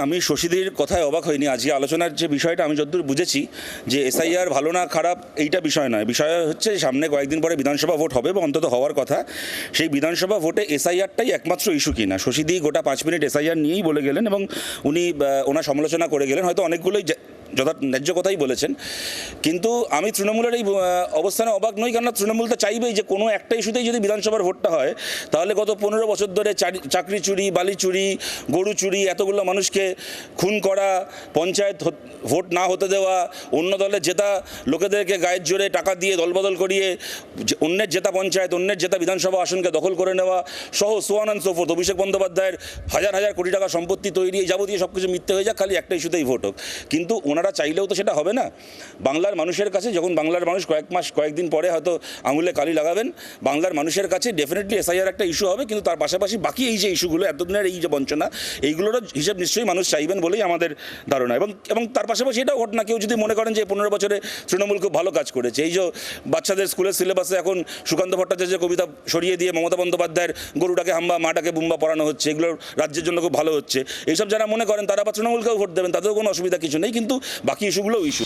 আমি শশীদির কথায় অবাক হইনি। আজকে আলোচনার যে বিষয়টা আমি যতদূর বুঝেছি যে এসআইআর ভালো না খারাপ এইটা বিষয় নয়, বিষয় হচ্ছে সামনে কয়েকদিন পরে বিধানসভা ভোট হবে এবং অন্তত হওয়ার কথা। সেই বিধানসভা ভোটে এসআইআরটাই একমাত্র ইস্যু কিনা। শশীদি গোটা 5 মিনিট এসআইআর নিয়েই বলে গেলেন এবং উনি ওনার সমালোচনা করে গেলেন, হয়তো অনেকগুলোই ন্যায্য কথাই বলেছেন। কিন্তু আমি তৃণমূলের এই অবস্থানে অবাক নই, কারণ তৃণমূল তো চাইবেই যে কোনো একটা ইস্যুতেই যদি বিধানসভার ভোটটা হয় তাহলে গত 15 বছর ধরে চাকরি চুরি, বালি চুরি, গরু চুরি, এতগুলো মানুষকে খুন করা, পঞ্চায়েত ভোট না হতে দেওয়া, অন্য দলে জেতা লোকেদেরকে গায়ের জোরে টাকা দিয়ে দলবদল করিয়ে অন্যের জেতা পঞ্চায়েত, অন্যের জেতা বিধানসভা আসনকে দখল করে নেওয়া সহ সোয়ান অ্যান্ড সো ফোর্থ। অভিষেক বন্দ্যোপাধ্যায়ের হাজার হাজার কোটি টাকা সম্পত্তি তৈরি, যাবতীয় সব কিছু মিথ্যে হয়ে যাক, খালি একটা ইস্যুতেই ভোট হোক। কিন্তু ওনারা চাইলেও তো সেটা হবে না। বাংলার মানুষের কাছে যখন বাংলার মানুষ কয়েকদিন পরে হয়তো আঙুলে কালি লাগাবেন, বাংলার মানুষের কাছে ডেফিনেটলি এসআইআর একটা ইস্যু হবে, কিন্তু তার পাশাপাশি বাকি এই যে ইস্যুগুলো, এতদিনের এই যে বঞ্চনা, এইগুলোরও হিসেব নিশ্চয়ই মানুষ চাইবেন বলেই আমাদের ধারণা। এবং তার পাশাপাশি এটাও ঘটনা, কেউ যদি মনে করেন যে 15 বছরে তৃণমূল খুব ভালো কাজ করেছে, এই যে বাচ্চাদের স্কুলের সিলেবাসে এখন সুকান্ত ভট্টাচার্যের কবিতা সরিয়ে দিয়ে মমতা বন্দ্যোপাধ্যায়ের গরুটাকে হাম্বা মাটাকে বুম্বা পড়ানো হচ্ছে, এগুলো রাজ্যের জন্য খুব ভালো হচ্ছে, এইসব যারা মনে করেন তারা আবার তৃণমূলকেও ভোট দেবেন, তাতেও কোনো অসুবিধা কিছু নেই, কিন্তু বাকি ইস্যুগুলোও ইস্যু।